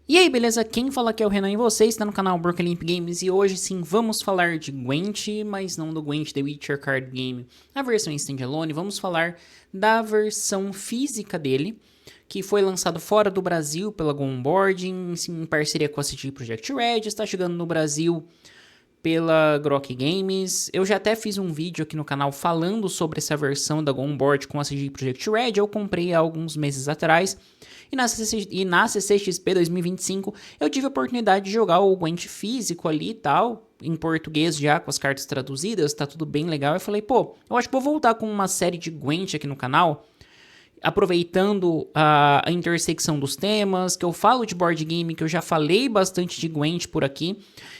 E aí, beleza? Quem fala aqui é o Renan e você está no canal Brooklyn Games e hoje sim vamos falar de Gwent, mas não do Gwent The Witcher Card Game, a versão standalone. Vamos falar da versão física dele, que foi lançado fora do Brasil pela Gonboard, em parceria com a CD Projekt Red, está chegando no Brasil pela Grok Games. Eu já até fiz um vídeo aqui no canal falando sobre essa versão da Gonboard com a CD Projekt Red, eu comprei há alguns meses atrás. E na CCXP 2025 eu tive a oportunidade de jogar o Gwent físico ali e tal, em português já, com as cartas traduzidas, tá tudo bem legal. Eu falei, pô, eu acho que vou voltar com uma série de Gwent aqui no canal, aproveitando a intersecção dos temas, que eu falo de board game, que eu já falei bastante de Gwent por aqui,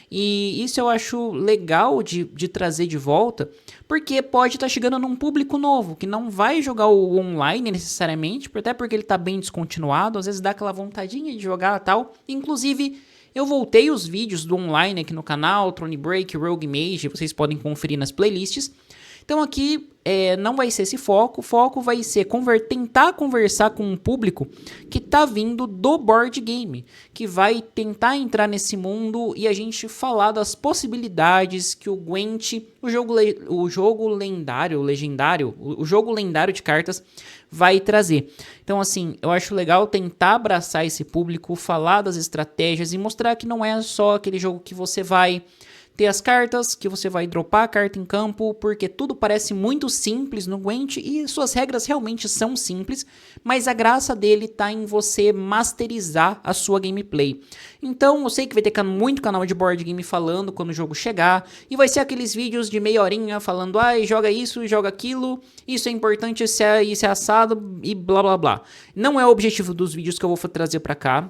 e isso eu acho legal de trazer de volta, porque pode estar chegando num público novo, que não vai jogar o online necessariamente, até porque ele está bem descontinuado, às vezes dá aquela vontadinha de jogar e tal. Inclusive, eu voltei os vídeos do online aqui no canal, Throne Break, Rogue Mage, vocês podem conferir nas playlists. Então aqui não vai ser esse foco, o foco vai ser tentar conversar com um público que está vindo do board game, que vai tentar entrar nesse mundo e a gente falar das possibilidades que o Gwent, o jogo lendário de cartas, vai trazer. Então assim, eu acho legal tentar abraçar esse público, falar das estratégias e mostrar que não é só aquele jogo que você vai ter as cartas, que você vai dropar a carta em campo, porque tudo parece muito simples no Gwent e suas regras realmente são simples, mas a graça dele tá em você masterizar a sua gameplay. Então eu sei que vai ter muito canal de board game falando quando o jogo chegar, e vai ser aqueles vídeos de meia horinha falando, joga isso, joga aquilo, isso é importante, isso é assado e blá blá blá. Não é o objetivo dos vídeos que eu vou trazer pra cá.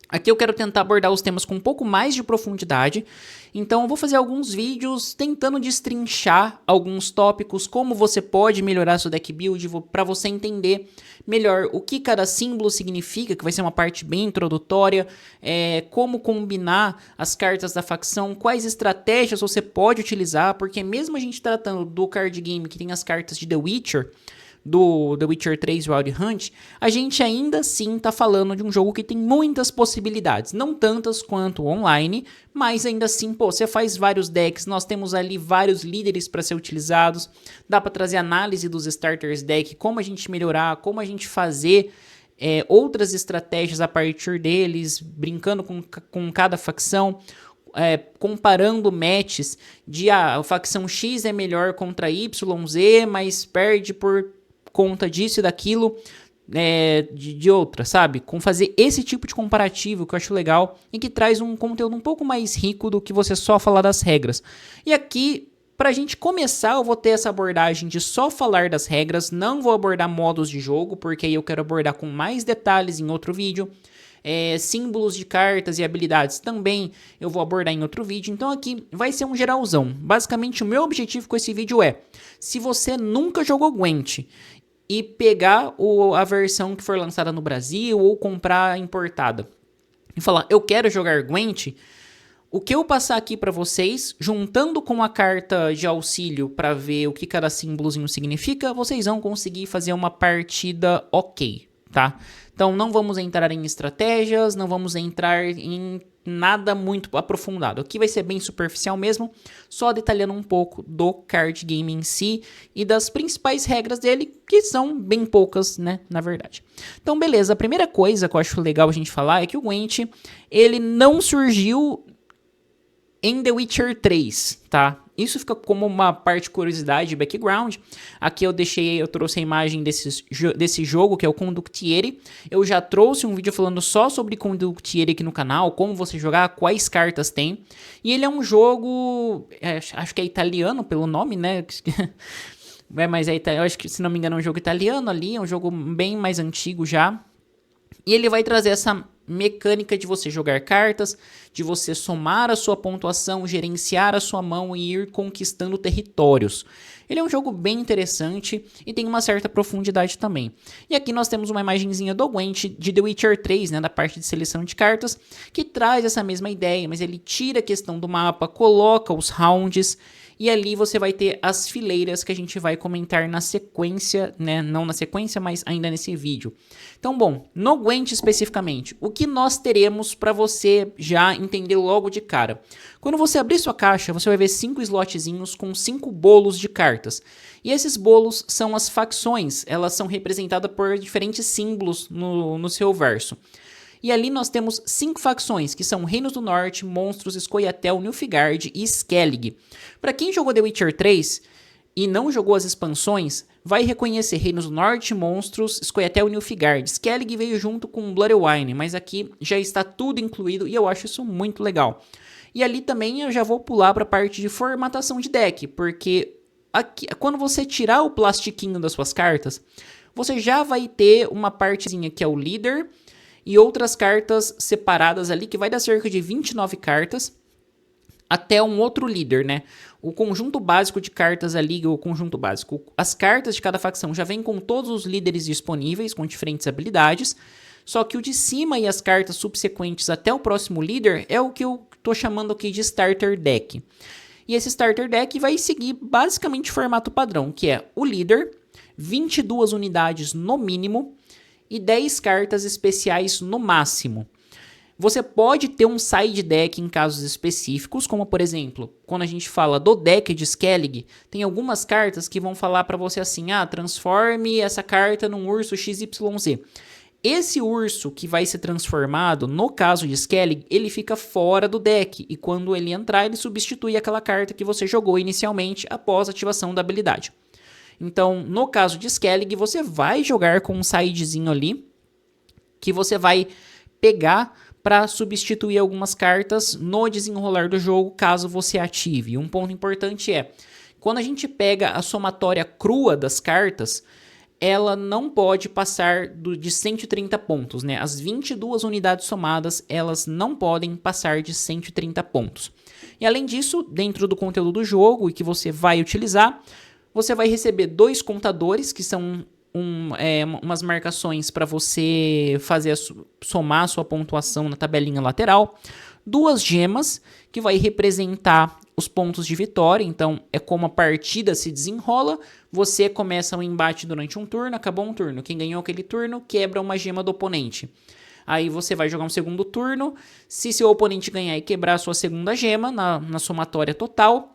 Aqui eu quero tentar abordar os temas com um pouco mais de profundidade, então eu vou fazer alguns vídeos tentando destrinchar alguns tópicos, como você pode melhorar seu deck build, para você entender melhor o que cada símbolo significa, que vai ser uma parte bem introdutória, como combinar as cartas da facção, quais estratégias você pode utilizar, porque mesmo a gente tratando do card game que tem as cartas de The Witcher, do The Witcher 3 Wild Hunt, a gente ainda assim tá falando de um jogo que tem muitas possibilidades, não tantas quanto o online, mas ainda assim, pô, você faz vários decks, nós temos ali vários líderes para ser utilizados, dá para trazer análise dos starters deck, como a gente melhorar, como a gente fazer outras estratégias a partir deles, brincando com cada facção, comparando matches de a facção X é melhor contra YZ, mas perde por conta disso e daquilo de outra, sabe? Com fazer esse tipo de comparativo que eu acho legal e que traz um conteúdo um pouco mais rico do que você só falar das regras. E aqui, pra gente começar, eu vou ter essa abordagem de só falar das regras, não vou abordar modos de jogo, porque aí eu quero abordar com mais detalhes em outro vídeo. Símbolos de cartas e habilidades também eu vou abordar em outro vídeo, então aqui vai ser um geralzão. Basicamente o meu objetivo com esse vídeo se você nunca jogou Gwent e pegar a versão que for lançada no Brasil ou comprar importada e falar, eu quero jogar Gwent, o que eu passar aqui para vocês, juntando com a carta de auxílio para ver o que cada símbolozinho significa, vocês vão conseguir fazer uma partida ok, tá? Então não vamos entrar em estratégias, não vamos entrar em nada muito aprofundado. Aqui vai ser bem superficial mesmo, só detalhando um pouco do card game em si e das principais regras dele, que são bem poucas, né, na verdade. Então beleza, a primeira coisa que eu acho legal a gente falar é que o Gwent, ele não surgiu em The Witcher 3, tá? Isso fica como uma parte de curiosidade de background. Aqui eu trouxe a imagem desse jogo, que é o Condottieri. Eu já trouxe um vídeo falando só sobre Condottieri aqui no canal, como você jogar, quais cartas tem. E ele é um jogo, acho que é italiano pelo nome, né? Mas eu acho que, se não me engano, é um jogo italiano ali, é um jogo bem mais antigo já. E ele vai trazer essa mecânica de você jogar cartas, de você somar a sua pontuação, gerenciar a sua mão e ir conquistando territórios. Ele é um jogo bem interessante e tem uma certa profundidade também. E aqui nós temos uma imagenzinha do Gwent de The Witcher 3, né, da parte de seleção de cartas, que traz essa mesma ideia, mas ele tira a questão do mapa, coloca os rounds E ali você vai ter as fileiras que a gente vai comentar na sequência, né? Não na sequência, mas ainda nesse vídeo. Então, bom, no Gwent especificamente, o que nós teremos para você já entender logo de cara? Quando você abrir sua caixa, você vai ver 5 slotzinhos com 5 bolos de cartas. E esses bolos são as facções, elas são representadas por diferentes símbolos no seu verso. E ali nós temos 5 facções, que são Reinos do Norte, Monstros, Scoia'tael, Nilfgaard e Skellig. Para quem jogou The Witcher 3 e não jogou as expansões, vai reconhecer Reinos do Norte, Monstros, Scoia'tael e Nilfgaard. Skellig veio junto com Blood and Wine, mas aqui já está tudo incluído e eu acho isso muito legal. E ali também eu já vou pular para a parte de formatação de deck, porque aqui, quando você tirar o plastiquinho das suas cartas, você já vai ter uma partezinha que é o líder e outras cartas separadas ali, que vai dar cerca de 29 cartas, até um outro líder, né? O conjunto básico de cartas ali, o conjunto básico, as cartas de cada facção já vem com todos os líderes disponíveis, com diferentes habilidades, só que o de cima e as cartas subsequentes até o próximo líder é o que eu tô chamando aqui de Starter Deck. E esse Starter Deck vai seguir basicamente o formato padrão, que é o líder, 22 unidades no mínimo, e 10 cartas especiais no máximo. Você pode ter um side deck em casos específicos, como por exemplo, quando a gente fala do deck de Skellig, tem algumas cartas que vão falar para você assim, transforme essa carta num urso XYZ. Esse urso que vai ser transformado, no caso de Skellig, ele fica fora do deck, e quando ele entrar, ele substitui aquela carta que você jogou inicialmente após a ativação da habilidade. Então, no caso de Skellig, você vai jogar com um sidezinho ali, que você vai pegar para substituir algumas cartas no desenrolar do jogo, caso você ative. Um ponto importante é, quando a gente pega a somatória crua das cartas, ela não pode passar de 130 pontos, né? As 22 unidades somadas, elas não podem passar de 130 pontos. E além disso, dentro do conteúdo do jogo e que você vai utilizar, você vai receber 2 contadores, que são umas marcações para você fazer somar a sua pontuação na tabelinha lateral. 2 gemas, que vai representar os pontos de vitória. Então, é como a partida se desenrola. Você começa um embate durante um turno, acabou um turno. Quem ganhou aquele turno quebra uma gema do oponente. Aí você vai jogar um segundo turno. Se seu oponente ganhar e quebrar a sua segunda gema na somatória total,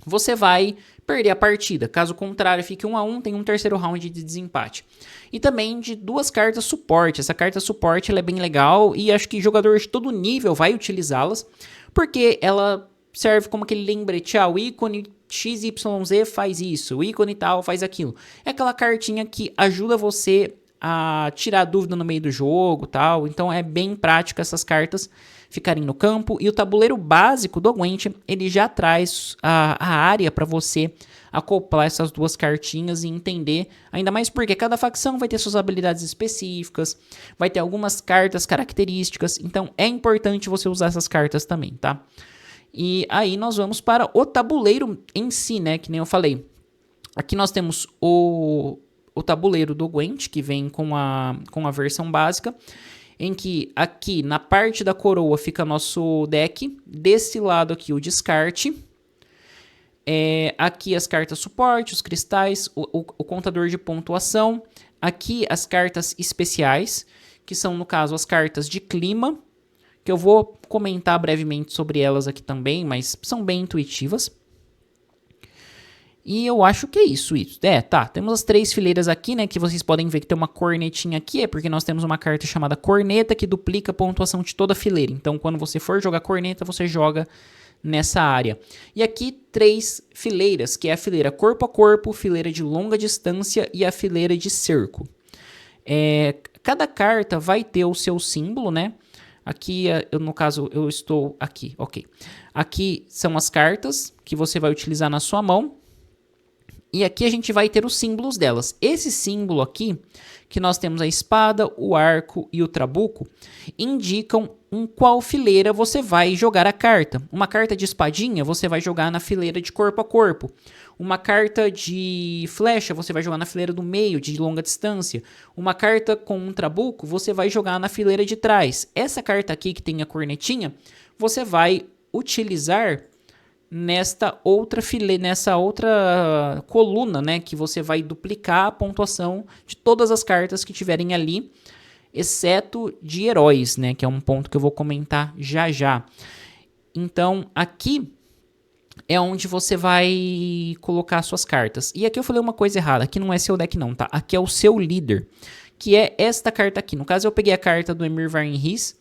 você vai perder a partida. Caso contrário, fique 1 a 1, tem um terceiro round de desempate. E também de 2 cartas suporte. Essa carta suporte ela é bem legal e acho que jogador de todo nível vai utilizá-las, porque ela serve como aquele lembrete, o ícone XYZ faz isso, o ícone tal faz aquilo. É aquela cartinha que ajuda você a tirar dúvida no meio do jogo, tal. Então é bem prático essas cartas ficarem no campo. E o tabuleiro básico do Gwent, ele já traz a área para você acoplar essas 2 cartinhas e entender, ainda mais porque cada facção vai ter suas habilidades específicas, vai ter algumas cartas características, então é importante você usar essas cartas também, tá? E aí nós vamos para o tabuleiro em si, né, que nem eu falei. Aqui nós temos o tabuleiro do Gwent, que vem com a versão básica, em que aqui na parte da coroa fica nosso deck, desse lado aqui o descarte, aqui as cartas suporte, os cristais, o contador de pontuação, aqui as cartas especiais, que são no caso as cartas de clima, que eu vou comentar brevemente sobre elas aqui também, mas são bem intuitivas. E eu acho que é isso. Tá. Temos as 3 fileiras aqui, né? Que vocês podem ver que tem uma cornetinha aqui. É porque nós temos uma carta chamada corneta que duplica a pontuação de toda a fileira. Então, quando você for jogar corneta, você joga nessa área. E aqui 3 fileiras, que é a fileira corpo a corpo, fileira de longa distância e a fileira de cerco. Cada carta vai ter o seu símbolo, né? Aqui, no caso, eu estou aqui, ok. Aqui são as cartas que você vai utilizar na sua mão. E aqui a gente vai ter os símbolos delas. Esse símbolo aqui, que nós temos a espada, o arco e o trabuco, indicam em qual fileira você vai jogar a carta. Uma carta de espadinha, você vai jogar na fileira de corpo a corpo. Uma carta de flecha, você vai jogar na fileira do meio, de longa distância. Uma carta com um trabuco, você vai jogar na fileira de trás. Essa carta aqui, que tem a cornetinha, você vai utilizar nessa outra coluna, né, que você vai duplicar a pontuação de todas as cartas que tiverem ali, exceto de heróis, né, que é um ponto que eu vou comentar já já. Então, aqui é onde você vai colocar suas cartas. E aqui eu falei uma coisa errada, aqui não é seu deck não, tá? Aqui é o seu líder, que é esta carta aqui. No caso, eu peguei a carta do Emhyr Varnhis,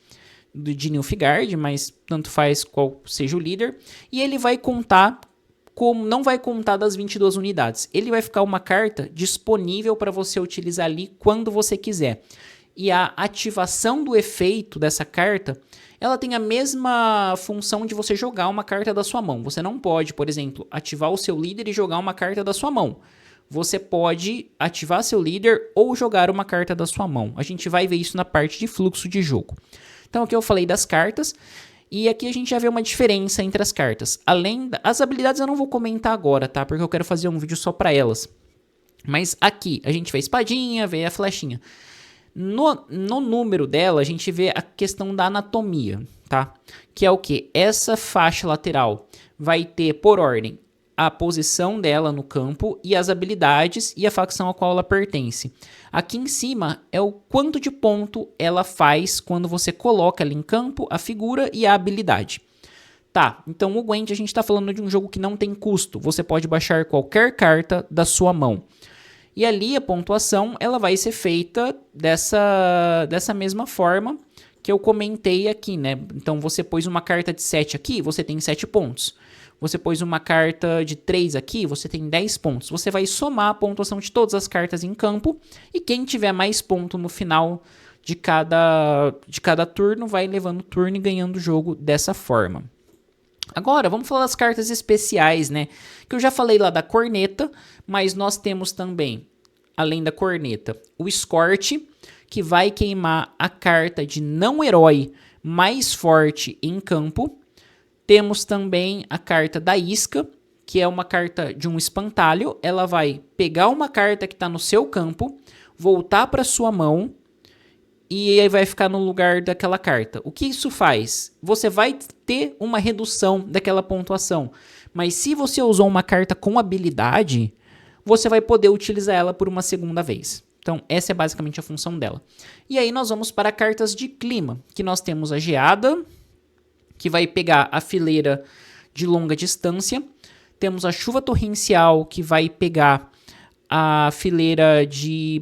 de Nilfgaard, mas tanto faz qual seja o líder. E ele vai contar, como não vai contar das 22 unidades. Ele vai ficar uma carta disponível para você utilizar ali quando você quiser. E a ativação do efeito dessa carta, ela tem a mesma função de você jogar uma carta da sua mão. Você não pode, por exemplo, ativar o seu líder e jogar uma carta da sua mão. Você pode ativar seu líder ou jogar uma carta da sua mão. A gente vai ver isso na parte de fluxo de jogo. Então aqui eu falei das cartas, e aqui a gente já vê uma diferença entre as cartas. As habilidades eu não vou comentar agora, tá? Porque eu quero fazer um vídeo só para elas. Mas aqui a gente vê a espadinha, vê a flechinha. No número dela a gente vê a questão da anatomia, tá? Que é o que? Essa faixa lateral vai ter por ordem a posição dela no campo e as habilidades e a facção a qual ela pertence. Aqui em cima é o quanto de ponto ela faz quando você coloca ali em campo a figura e a habilidade. Tá, então o Gwent a gente está falando de um jogo que não tem custo. Você pode baixar qualquer carta da sua mão. E ali a pontuação ela vai ser feita dessa mesma forma que eu comentei aqui, né? Então você pôs uma carta de 7 aqui, você tem 7 pontos. Você pôs uma carta de 3 aqui, você tem 10 pontos. Você vai somar a pontuação de todas as cartas em campo, e quem tiver mais ponto no final de cada turno vai levando o turno e ganhando o jogo dessa forma. Agora, vamos falar das cartas especiais, né? Que eu já falei lá da corneta, mas nós temos também, além da corneta, o escort, que vai queimar a carta de não herói mais forte em campo. Temos também a carta da isca, que é uma carta de um espantalho. Ela vai pegar uma carta que está no seu campo, voltar para sua mão e aí vai ficar no lugar daquela carta. O que isso faz? Você vai ter uma redução daquela pontuação, mas se você usou uma carta com habilidade, você vai poder utilizar ela por uma segunda vez. Então, essa é basicamente a função dela. E aí nós vamos para cartas de clima, que nós temos a geada, que vai pegar a fileira de longa distância. Temos a chuva torrencial, que vai pegar a fileira de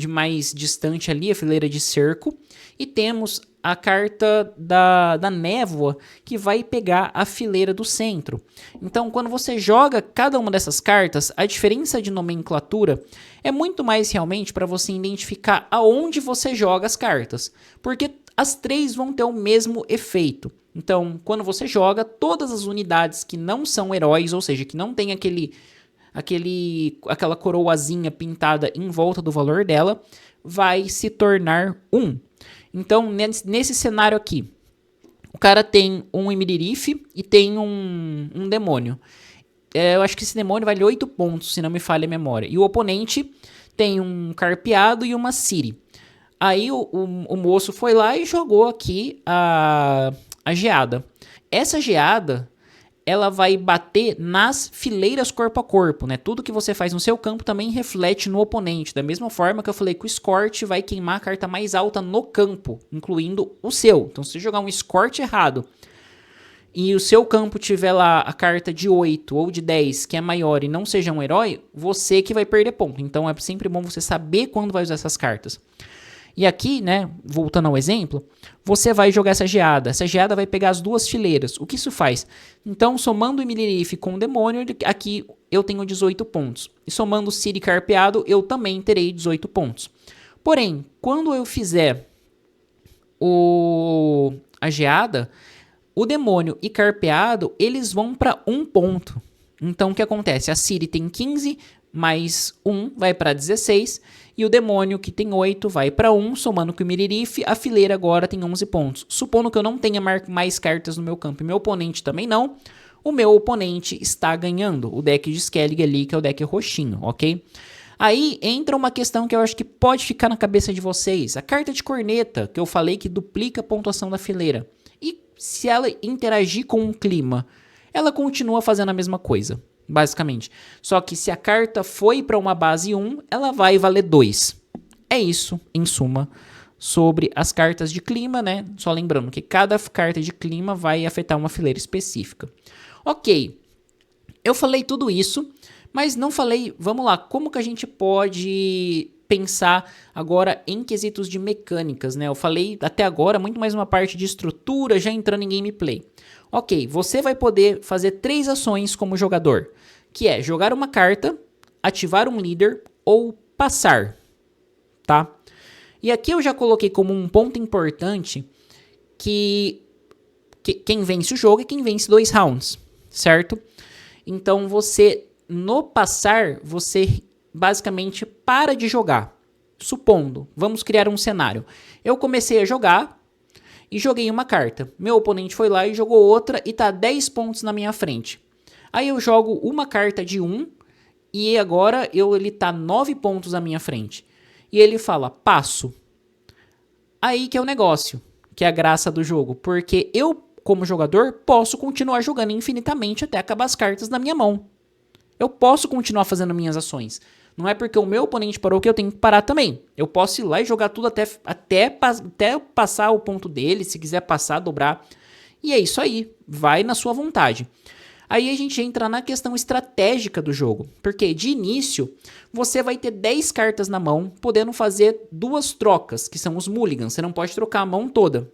mais distante ali, a fileira de cerco. E temos a carta da névoa, que vai pegar a fileira do centro. Então, quando você joga cada uma dessas cartas, a diferença de nomenclatura é muito mais realmente para você identificar aonde você joga as cartas. Porque as três vão ter o mesmo efeito. Então, quando você joga, todas as unidades que não são heróis, ou seja, que não tem aquela coroazinha pintada em volta do valor dela, vai se tornar 1. Então, nesse cenário aqui, o cara tem um Emirirife e tem um demônio. Eu acho que esse demônio vale 8 pontos, se não me falha a memória. E o oponente tem um Carpeado e uma Ciri. Aí o moço foi lá e jogou aqui a geada. Essa geada, ela vai bater nas fileiras corpo a corpo, né? Tudo que você faz no seu campo também reflete no oponente. Da mesma forma que eu falei que o escort vai queimar a carta mais alta no campo, incluindo o seu. Então, se você jogar um escort errado e o seu campo tiver lá a carta de 8 ou de 10, que é maior e não seja um herói, você que vai perder ponto. Então, é sempre bom você saber quando vai usar essas cartas. E aqui, né, voltando ao exemplo, você vai jogar essa geada. Essa geada vai pegar as duas fileiras. O que isso faz? Então, somando o Emirirife com o demônio, aqui eu tenho 18 pontos. E somando o Ciri Carpeado, eu também terei 18 pontos. Porém, quando eu fizer a geada, o demônio e Carpeado, eles vão para 1 ponto. Então, o que acontece? A Ciri tem 15, mais 1 vai para 16, e o demônio, que tem 8, vai para 1, somando com o Emirirife, a fileira agora tem 11 pontos. Supondo que eu não tenha mais cartas no meu campo e meu oponente também não, o meu oponente está ganhando o deck de Skellig ali, que é o deck roxinho, ok? Aí entra uma questão que eu acho que pode ficar na cabeça de vocês. A carta de corneta, que eu falei que duplica a pontuação da fileira. E se ela interagir com um clima, ela continua fazendo a mesma coisa, basicamente. Só que se a carta foi para uma base 1, ela vai valer 2. É isso, em suma, sobre as cartas de clima, né? Só lembrando que cada carta de clima vai afetar uma fileira específica. Ok, eu falei tudo isso, mas não falei, vamos lá, como que a gente pode pensar agora em quesitos de mecânicas, né? Eu falei até agora muito mais uma parte de estrutura, já entrando em gameplay. Ok, você vai poder fazer 3 ações como jogador, que é jogar uma carta, ativar um líder ou passar, tá? E aqui eu já coloquei como um ponto importante que quem vence o jogo é quem vence 2 rounds, certo? Então você, no passar, você basicamente para de jogar. Supondo, vamos criar um cenário. Eu comecei a jogar e joguei uma carta. Meu oponente foi lá e jogou outra e tá 10 pontos na minha frente. Aí eu jogo uma carta de 1 e agora ele tá 9 pontos na minha frente. E ele fala, passo. Aí que é o negócio, que é a graça do jogo. Porque eu, como jogador, posso continuar jogando infinitamente até acabar as cartas na minha mão. Eu posso continuar fazendo minhas ações. Não é porque o meu oponente parou que eu tenho que parar também. Eu posso ir lá e jogar tudo até passar o ponto dele, se quiser passar, dobrar. E é isso aí, vai na sua vontade. Aí a gente entra na questão estratégica do jogo, porque de início você vai ter 10 cartas na mão, podendo fazer 2 trocas, que são os mulligans, você não pode trocar a mão toda.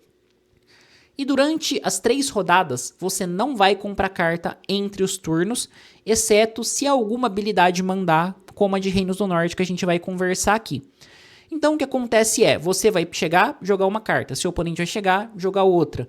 E durante as 3 rodadas, você não vai comprar carta entre os turnos, exceto se alguma habilidade mandar, como a de Reinos do Norte, que a gente vai conversar aqui. Então o que acontece é, você vai chegar, jogar uma carta, seu oponente vai chegar, jogar outra.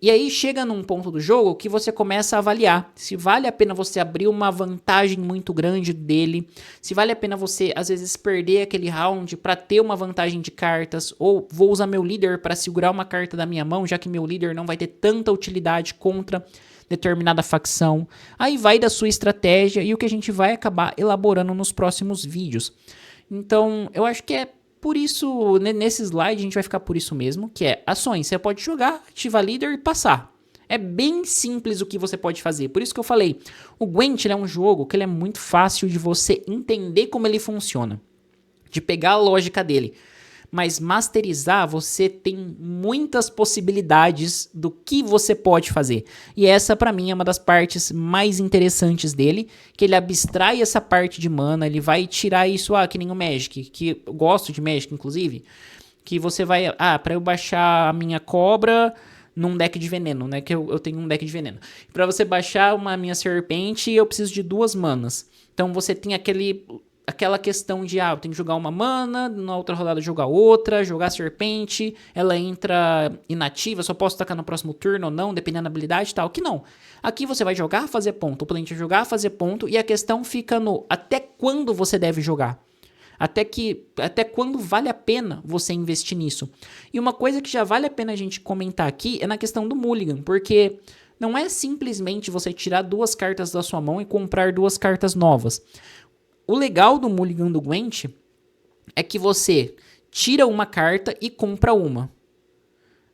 E aí chega num ponto do jogo que você começa a avaliar se vale a pena você abrir uma vantagem muito grande dele, se vale a pena você às vezes perder aquele round para ter uma vantagem de cartas, ou vou usar meu líder para segurar uma carta da minha mão, já que meu líder não vai ter tanta utilidade contra determinada facção. Aí vai da sua estratégia e o que a gente vai acabar elaborando nos próximos vídeos. Então eu acho que é por isso, nesse slide a gente vai ficar por isso mesmo, que é ações. Você pode jogar, ativar líder e passar. É bem simples o que você pode fazer. Por isso que eu falei, o Gwent é um jogo que ele é muito fácil de você entender como ele funciona, de pegar a lógica dele. Mas masterizar, você tem muitas possibilidades do que você pode fazer. E essa, pra mim, é uma das partes mais interessantes dele, que ele abstrai essa parte de mana, ele vai tirar isso, que nem o Magic, que eu gosto de Magic, inclusive, que você vai, pra eu baixar a minha cobra num deck de veneno, né, que eu tenho um deck de veneno. Pra você baixar minha serpente, eu preciso de 2 manas. Então você tem aquela questão de, eu tenho que jogar uma mana, na outra rodada jogar outra, jogar serpente, ela entra inativa, só posso tacar no próximo turno ou não, dependendo da habilidade e tal, que não. Aqui você vai jogar, fazer ponto, o oponente vai jogar, fazer ponto, e a questão fica no até quando você deve jogar. Até quando vale a pena você investir nisso. E uma coisa que já vale a pena a gente comentar aqui é na questão do mulligan, porque não é simplesmente você tirar 2 cartas da sua mão e comprar 2 cartas novas. O legal do mulligan do Gwent é que você tira uma carta e compra uma.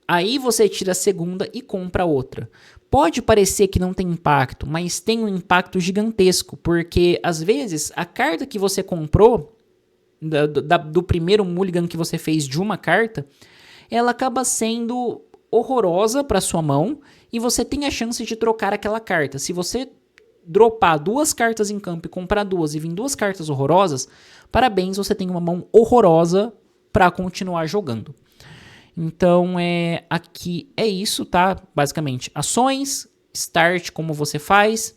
Aí você tira a segunda e compra outra. Pode parecer que não tem impacto, mas tem um impacto gigantesco, porque às vezes a carta que você comprou, do primeiro mulligan que você fez de uma carta, ela acaba sendo horrorosa para sua mão e você tem a chance de trocar aquela carta. Se você dropar 2 cartas em campo e comprar 2 e vir 2 cartas horrorosas, parabéns, você tem uma mão horrorosa para continuar jogando. Então, aqui é isso, tá? Basicamente, ações, start, como você faz,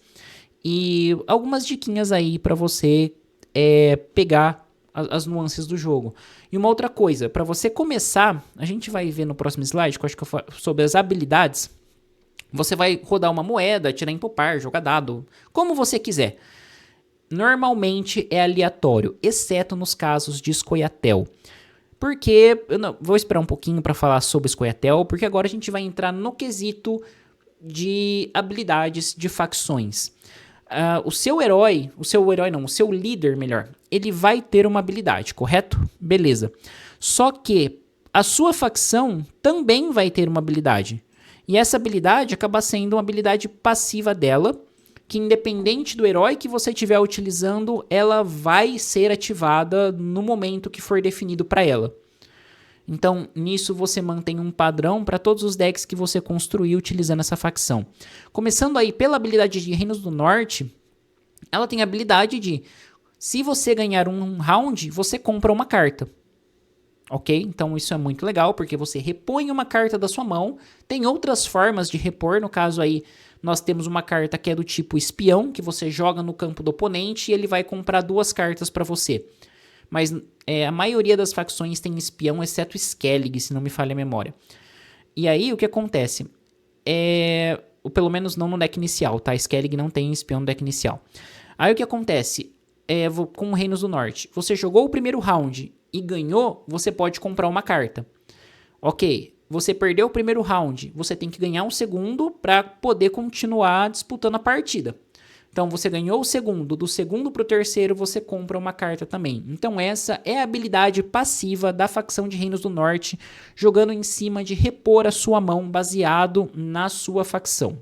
e algumas diquinhas aí para você pegar as nuances do jogo. E uma outra coisa, para você começar, a gente vai ver no próximo slide, que eu acho que eu falo sobre as habilidades. Você vai rodar uma moeda, tirar em popar, jogar dado, como você quiser. Normalmente é aleatório, exceto nos casos de Scoia'tael. Porque, vou esperar um pouquinho para falar sobre Scoia'tael, porque agora a gente vai entrar no quesito de habilidades de facções. O seu líder, ele vai ter uma habilidade, correto? Beleza. Só que a sua facção também vai ter uma habilidade. E essa habilidade acaba sendo uma habilidade passiva dela, que independente do herói que você estiver utilizando, ela vai ser ativada no momento que for definido para ela. Então, nisso você mantém um padrão para todos os decks que você construiu utilizando essa facção. Começando aí pela habilidade de Reinos do Norte, ela tem a habilidade de, se você ganhar um round, você compra uma carta. Ok? Então isso é muito legal, porque você repõe uma carta da sua mão. Tem outras formas de repor, no caso aí, nós temos uma carta que é do tipo espião, que você joga no campo do oponente e ele vai comprar 2 cartas para você. Mas a maioria das facções tem espião, exceto Skellig, se não me falha a memória. E aí o que acontece? Pelo menos não no deck inicial, tá? Skellig não tem espião no deck inicial. Aí o que acontece? Com o Reinos do Norte, você jogou o primeiro round e ganhou, você pode comprar uma carta. Ok, você perdeu o primeiro round, você tem que ganhar um segundo para poder continuar disputando a partida. Então você ganhou o segundo, do segundo para o terceiro você compra uma carta também. Então essa é a habilidade passiva da facção de Reinos do Norte, jogando em cima de repor a sua mão baseado na sua facção.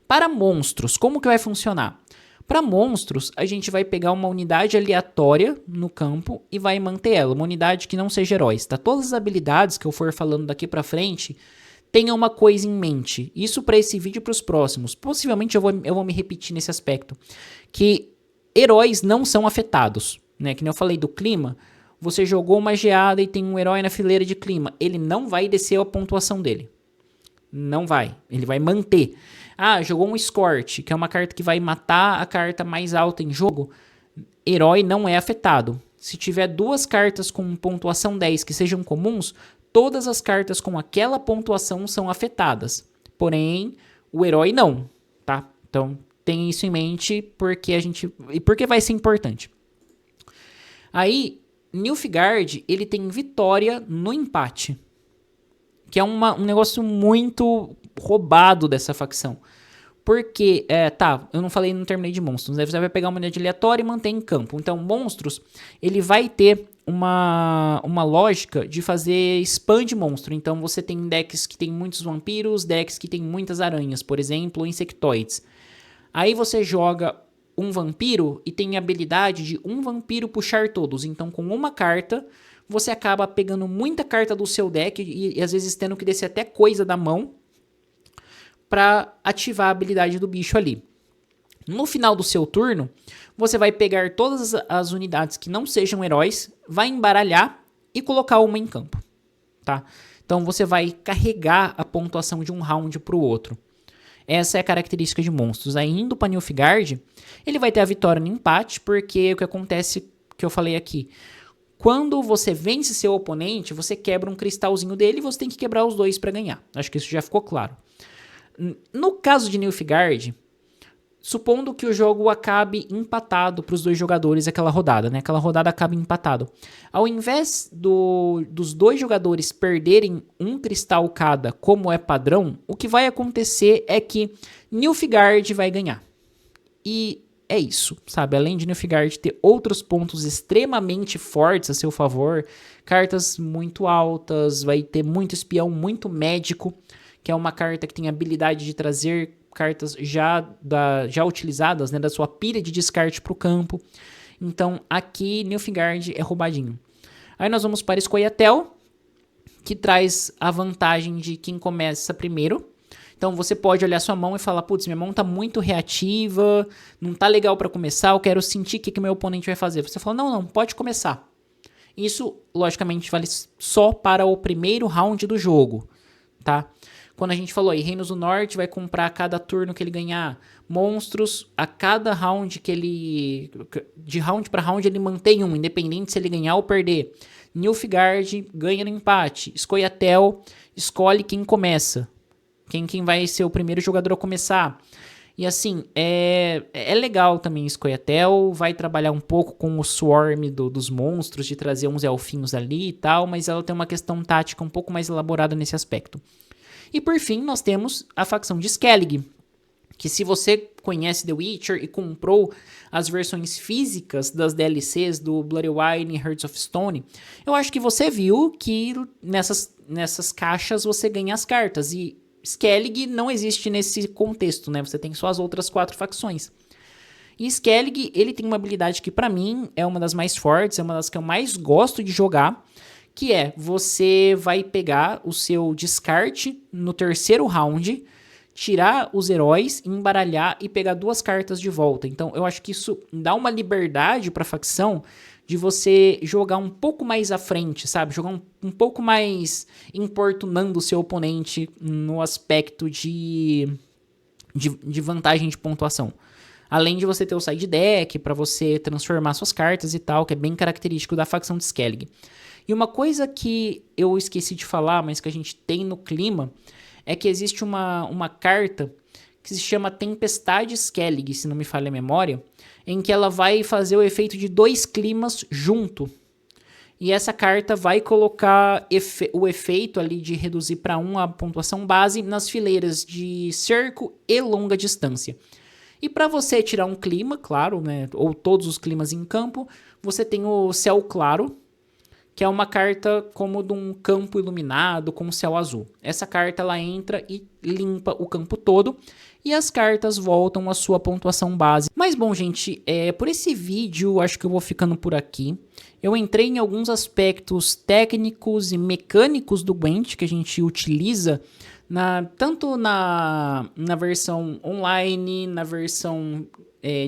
Para monstros, como que vai funcionar? Para monstros, a gente vai pegar uma unidade aleatória no campo e vai manter ela, uma unidade que não seja heróis, tá? Todas as habilidades que eu for falando daqui para frente, tenha uma coisa em mente. Isso para esse vídeo e para os próximos. Possivelmente eu vou me repetir nesse aspecto, que heróis não são afetados, né? Que nem eu falei do clima, você jogou uma geada e tem um herói na fileira de clima, ele não vai descer a pontuação dele. Não vai, ele vai manter. Ah, jogou um Escort, que é uma carta que vai matar a carta mais alta em jogo. Herói não é afetado. Se tiver 2 cartas com pontuação 10 que sejam comuns, todas as cartas com aquela pontuação são afetadas. Porém, o herói não, tá? Então, tem isso em mente porque vai ser importante. Aí, Nilfgaard, ele tem vitória no empate, que é um negócio muito roubado dessa facção. Porque, eu não falei, não terminei de monstros, né? Você vai pegar uma unidade aleatória e manter em campo. Então, monstros, ele vai ter uma lógica de fazer spam de monstro. Então, você tem decks que tem muitos vampiros, decks que tem muitas aranhas, por exemplo, ou insectoides. Aí você joga um vampiro e tem a habilidade de um vampiro puxar todos. Então, com uma carta, você acaba pegando muita carta do seu deck e às vezes tendo que descer até coisa da mão para ativar a habilidade do bicho ali. No final do seu turno, você vai pegar todas as unidades que não sejam heróis, vai embaralhar e colocar uma em campo, tá? Então você vai carregar a pontuação de um round para o outro. Essa é a característica de monstros. Aí indo para Nilfgaard, ele vai ter a vitória no empate, porque o que acontece, que eu falei aqui, quando você vence seu oponente, você quebra um cristalzinho dele e você tem que quebrar os 2 para ganhar. Acho que isso já ficou claro. No caso de Nilfgaard, supondo que o jogo acabe empatado para os 2 jogadores aquela rodada, né? Aquela rodada acaba empatado. Ao invés dos 2 jogadores perderem um cristal cada, como é padrão, o que vai acontecer é que Nilfgaard vai ganhar. E é isso, sabe? Além de Nilfgaard ter outros pontos extremamente fortes a seu favor, cartas muito altas, vai ter muito espião, muito médico, que é uma carta que tem a habilidade de trazer cartas já utilizadas, né, da sua pilha de descarte para o campo. Então, aqui, Nilfgaard é roubadinho. Aí nós vamos para Scoia'tael, que traz a vantagem de quem começa primeiro. Então, você pode olhar sua mão e falar, putz, minha mão tá muito reativa, não tá legal para começar, eu quero sentir o que meu oponente vai fazer. Você fala, não, pode começar. Isso, logicamente, vale só para o primeiro round do jogo, tá? Quando a gente falou aí, Reinos do Norte vai comprar a cada turno que ele ganhar monstros, a cada round que ele... De round para round ele mantém um, independente se ele ganhar ou perder. Nilfgaard ganha no empate. Scoia'tael escolhe quem começa. Quem vai ser o primeiro jogador a começar. E assim, é legal também Scoia'tael, vai trabalhar um pouco com o swarm dos monstros, de trazer uns elfinhos ali e tal, mas ela tem uma questão tática um pouco mais elaborada nesse aspecto. E por fim, nós temos a facção de Skellig, que se você conhece The Witcher e comprou as versões físicas das DLCs do Blood Wine e Hearts of Stone, eu acho que você viu que nessas caixas você ganha as cartas. E Skellig não existe nesse contexto, né? Você tem só as outras 4 facções. E Skellig, ele tem uma habilidade que pra mim é uma das mais fortes, é uma das que eu mais gosto de jogar, que é, você vai pegar o seu descarte no terceiro round, tirar os heróis, embaralhar e pegar 2 cartas de volta. Então eu acho que isso dá uma liberdade pra facção de você jogar um pouco mais à frente, sabe? Jogar um pouco mais importunando o seu oponente no aspecto de vantagem de pontuação. Além de você ter o side deck para você transformar suas cartas e tal, que é bem característico da facção de Skellig. E uma coisa que eu esqueci de falar, mas que a gente tem no clima, é que existe uma carta que se chama Tempestade Skellig, se não me falha a memória, em que ela vai fazer o efeito de 2 climas junto. E essa carta vai colocar o efeito ali de reduzir para 1 a pontuação base nas fileiras de cerco e longa distância. E para você tirar um clima, claro, né, ou todos os climas em campo, você tem o Céu Claro, que é uma carta como de um campo iluminado com céu azul. Essa carta ela entra e limpa o campo todo e as cartas voltam à sua pontuação base. Mas bom, gente, por esse vídeo acho que eu vou ficando por aqui. Eu entrei em alguns aspectos técnicos e mecânicos do Gwent que a gente utiliza tanto na versão online, na versão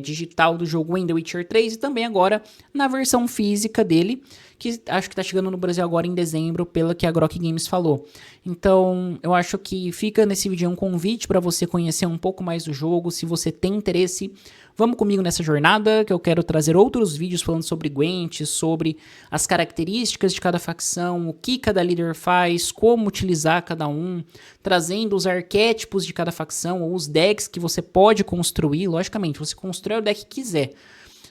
digital do jogo em The Witcher 3 e também agora na versão física dele, que acho que tá chegando no Brasil agora em dezembro, pela que a Grok Games falou. Então, eu acho que fica nesse vídeo um convite para você conhecer um pouco mais do jogo, se você tem interesse. Vamos comigo nessa jornada, que eu quero trazer outros vídeos falando sobre Gwent, sobre as características de cada facção, o que cada líder faz, como utilizar cada um, trazendo os arquétipos de cada facção, ou os decks que você pode construir. Logicamente, você constrói o deck que quiser.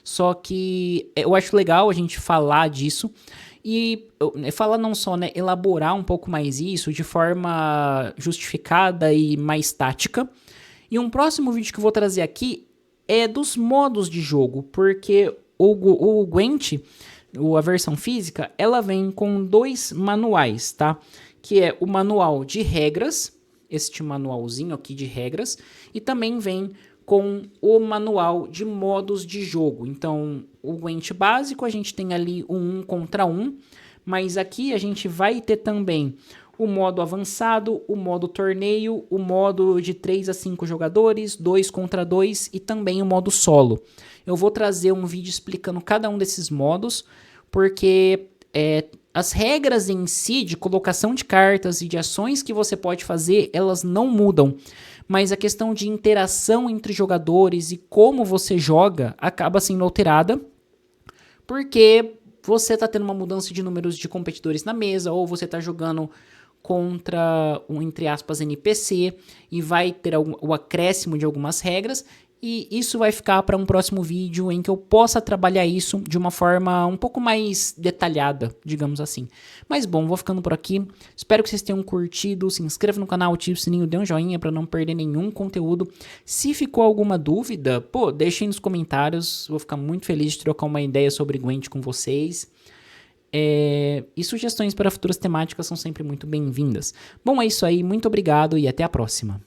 Só que eu acho legal a gente falar disso e falar não só, né, elaborar um pouco mais isso de forma justificada e mais tática. E um próximo vídeo que eu vou trazer aqui é dos modos de jogo, porque o Gwent, a versão física, ela vem com 2 manuais, tá? Que é o manual de regras, este manualzinho aqui de regras, e também vem com o manual de modos de jogo. Então, o Gwent básico, a gente tem ali o 1 contra 1, mas aqui a gente vai ter também o modo avançado, o modo torneio, o modo de 3 a 5 jogadores, 2 contra 2 e também o modo solo. Eu vou trazer um vídeo explicando cada um desses modos, porque as regras em si de colocação de cartas e de ações que você pode fazer, elas não mudam. Mas a questão de interação entre jogadores e como você joga acaba sendo alterada, porque você está tendo uma mudança de números de competidores na mesa, ou você está jogando contra um, entre aspas, NPC, e vai ter o acréscimo de algumas regras, e isso vai ficar para um próximo vídeo em que eu possa trabalhar isso de uma forma um pouco mais detalhada, digamos assim. Mas bom, vou ficando por aqui. Espero que vocês tenham curtido. Se inscreva no canal, ative o sininho, dê um joinha para não perder nenhum conteúdo. Se ficou alguma dúvida, pô, deixem nos comentários. Vou ficar muito feliz de trocar uma ideia sobre Gwent com vocês. E sugestões para futuras temáticas são sempre muito bem-vindas. Bom, é isso aí. Muito obrigado e até a próxima.